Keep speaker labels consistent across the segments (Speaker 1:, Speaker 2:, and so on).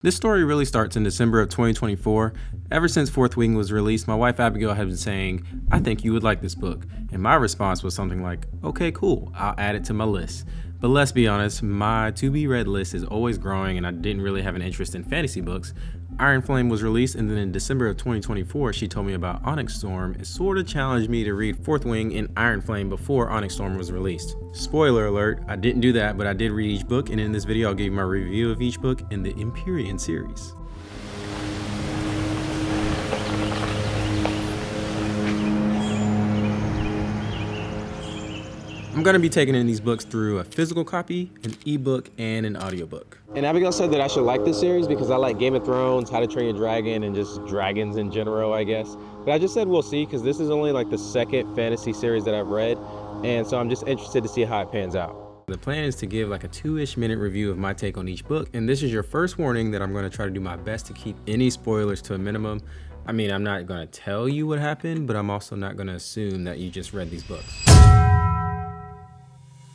Speaker 1: This story really starts in December of 2024. Ever since Fourth Wing was released, my wife Abigail had been saying, I think you would like this book. And my response was something like, okay, cool, I'll add it to my list. But let's be honest, my to-be-read list is always growing and I didn't really have an interest in fantasy books. Iron Flame was released, and then in December of 2024, she told me about Onyx Storm and sort of challenged me to read Fourth Wing and Iron Flame before Onyx Storm was released. Spoiler alert, I didn't do that, but I did read each book, and in this video I'll give you my review of each book in the Empyrean series. I'm going to be taking in these books through a physical copy, an ebook, and an audiobook. And Abigail said that I should like this series because I like Game of Thrones, How to Train Your Dragon, and just dragons in general, I guess. But I just said we'll see because this is only like the second fantasy series that I've read, and so I'm just interested to see how it pans out. The plan is to give like a 2-ish minute review of my take on each book, and this is your first warning that I'm going to try to do my best to keep any spoilers to a minimum. I mean, I'm not going to tell you what happened, but I'm also not going to assume that you just read these books.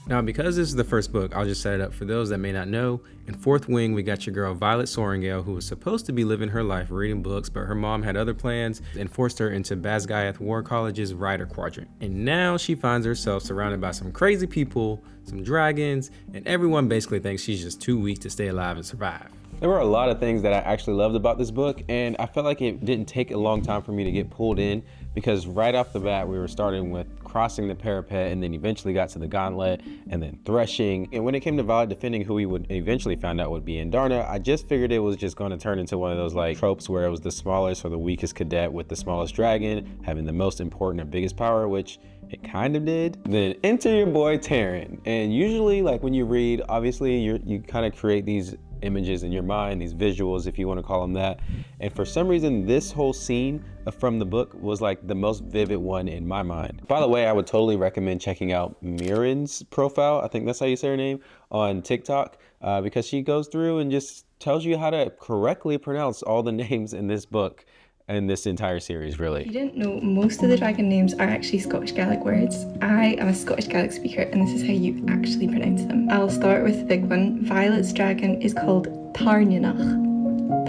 Speaker 1: Now, because this is the first book, I'll just set it up for those that may not know. In Fourth Wing, we got your girl Violet Sorrengail, who was supposed to be living her life reading books, but her mom had other plans and forced her into Basgiath War College's Rider Quadrant. And now she finds herself surrounded by some crazy people, some dragons, and everyone basically thinks she's just too weak to stay alive and survive. There were a lot of things that I actually loved about this book, and I felt like it didn't take a long time for me to get pulled in because right off the bat, we were starting with crossing the parapet and then eventually got to the gauntlet and then threshing. And when it came to Violet defending who we would eventually find out would be Indarna, I just figured it was just going to turn into one of those like tropes where it was the smallest or the weakest cadet with the smallest dragon having the most important or biggest power, which it kind of did. Then enter your boy Terran. And usually like when you read, obviously you kind of create these images in your mind, these visuals, if you want to call them that. And for some reason, this whole scene from the book was like the most vivid one in my mind. By the way, I would totally recommend checking out Mirren's profile, I think that's how you say her name, on TikTok, because she goes through and just tells you how to correctly pronounce all the names in this book and this entire series, really.
Speaker 2: If you didn't know, most of the dragon names are actually Scottish Gaelic words. I am a Scottish Gaelic speaker and this is how you actually pronounce them. I'll start with the big one. Violet's dragon is called Tarnunach.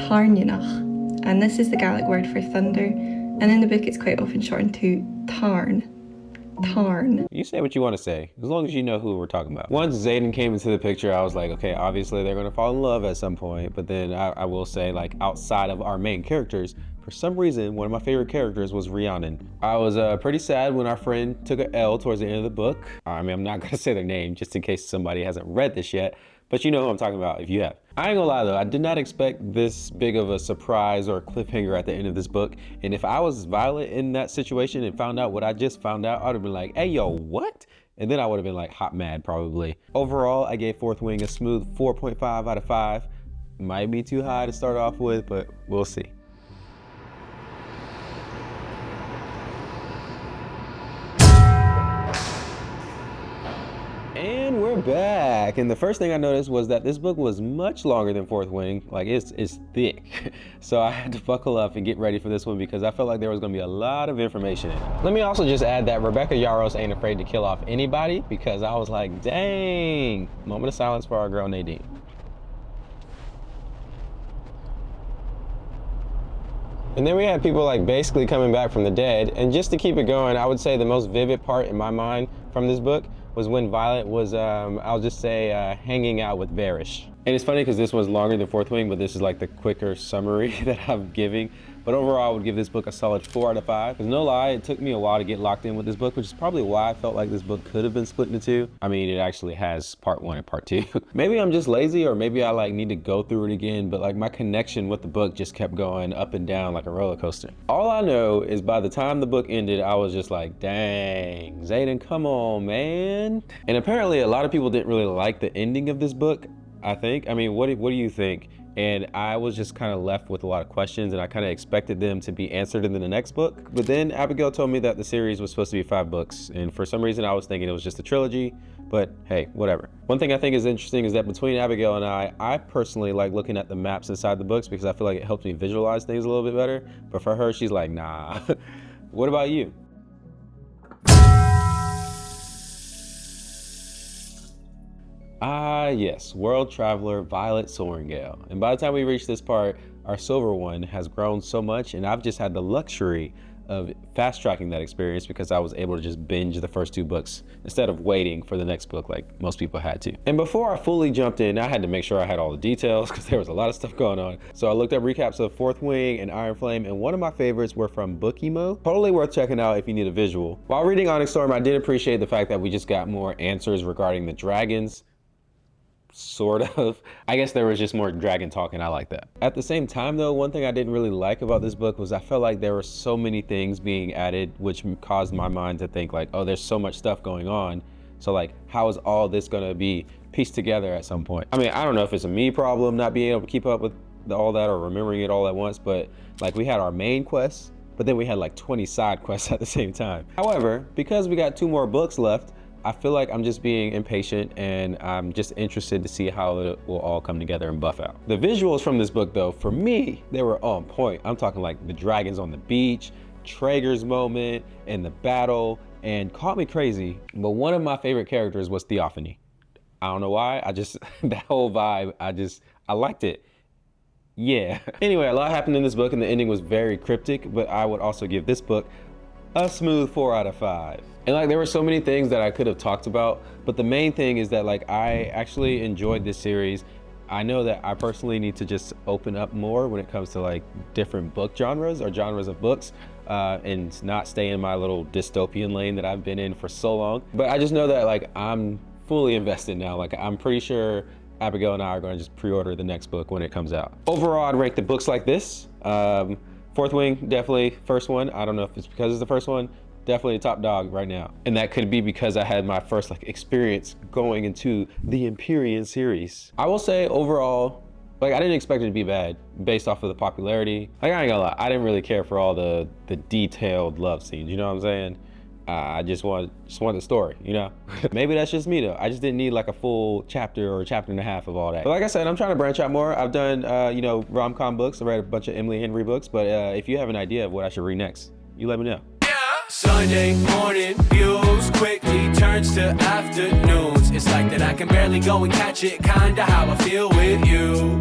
Speaker 2: Tarnunach. And this is the Gaelic word for thunder. And in the book it's quite often shortened to Tarn. Tarn.
Speaker 1: You say what you want to say, as long as you know who we're talking about. Once Xaden came into the picture, I was like, okay, obviously they're going to fall in love at some point. But then I will say, like, outside of our main characters, for some reason, one of my favorite characters was Rhiannon. I was pretty sad when our friend took an L towards the end of the book. I mean, I'm not gonna say their name just in case somebody hasn't read this yet, but you know who I'm talking about if you have. I ain't gonna lie though, I did not expect this big of a surprise or a cliffhanger at the end of this book. And if I was Violet in that situation and found out what I just found out, I would have been like, hey, yo, what? And then I would have been like hot mad probably. Overall, I gave Fourth Wing a smooth 4.5 out of 5. Might be too high to start off with, but we'll see. And we're back. And the first thing I noticed was that this book was much longer than Fourth Wing. Like it's thick. So I had to buckle up and get ready for this one because I felt like there was gonna be a lot of information in it. Let me also just add that Rebecca Yarros ain't afraid to kill off anybody because I was like, dang. Moment of silence for our girl Nadine. And then we had people like basically coming back from the dead. And just to keep it going, I would say the most vivid part in my mind from this book was when Violet was, I'll just say, hanging out with Varys. And it's funny because this was longer than Fourth Wing, but this is like the quicker summary that I'm giving. But overall, I would give this book a solid 4 out of 5. Because no lie, it took me a while to get locked in with this book, which is probably why I felt like this book could have been split into 2. I mean, it actually has part 1 and part 2. Maybe I'm just lazy, or maybe I like need to go through it again, but like my connection with the book just kept going up and down like a roller coaster. All I know is by the time the book ended, I was just like, dang, Xaden, come on, man. And apparently a lot of people didn't really like the ending of this book, I think. I mean, what do you think? And I was just kind of left with a lot of questions and I kind of expected them to be answered in the next book. But then Abigail told me that the series was supposed to be 5 books. And for some reason I was thinking it was just a trilogy, but hey, whatever. One thing I think is interesting is that between Abigail and I personally like looking at the maps inside the books because I feel like it helps me visualize things a little bit better. But for her, she's like, nah. What about you? Ah, yes, World Traveler Violet Soaringale. And by the time we reach this part, our silver one has grown so much, and I've just had the luxury of fast tracking that experience because I was able to just binge the first 2 books instead of waiting for the next book like most people had to. And before I fully jumped in, I had to make sure I had all the details because there was a lot of stuff going on. So I looked up recaps of Fourth Wing and Iron Flame, and one of my favorites were from Bookimo. Totally worth checking out if you need a visual. While reading Onyx Storm, I did appreciate the fact that we just got more answers regarding the dragons. Sort of. I guess there was just more dragon talk, and I like that. At the same time though, one thing I didn't really like about this book was I felt like there were so many things being added, which caused my mind to think like, oh, there's so much stuff going on. So like, how is all this gonna be pieced together at some point? I mean, I don't know if it's a me problem not being able to keep up with all that or remembering it all at once, but like we had our main quests, but then we had like 20 side quests at the same time. However, because we got 2 more books left, I feel like I'm just being impatient, and I'm just interested to see how it will all come together and buff out. The visuals from this book though, for me, they were on point. I'm talking like the dragons on the beach, Traeger's moment, and the battle, and call me crazy, but one of my favorite characters was Theophany. I don't know why, that whole vibe, I liked it. Yeah. Anyway, a lot happened in this book and the ending was very cryptic, but I would also give this book a smooth 4 out of 5. And like, there were so many things that I could have talked about, but the main thing is that like, I actually enjoyed this series. I know that I personally need to just open up more when it comes to like different book genres or genres of books, and not stay in my little dystopian lane that I've been in for so long. But I just know that like, I'm fully invested now. Like, I'm pretty sure Abigail and I are gonna just pre-order the next book when it comes out. Overall, I'd rank the books like this. Fourth Wing, definitely first one. I don't know if it's because it's the first one. Definitely a top dog right now. And that could be because I had my first like experience going into the Empyrean series. I will say overall, like I didn't expect it to be bad based off of the popularity. Like I ain't gonna lie, I didn't really care for all the detailed love scenes, you know what I'm saying? I just want the story, you know? Maybe that's just me though. I just didn't need like a full chapter or a chapter and a half of all that. But like I said, I'm trying to branch out more. I've done, you know, rom-com books. I read a bunch of Emily Henry books, but if you have an idea of what I should read next, you let me know.
Speaker 3: Sunday morning views quickly turns to afternoons. It's like that I can barely go and catch it, kinda how I feel with you.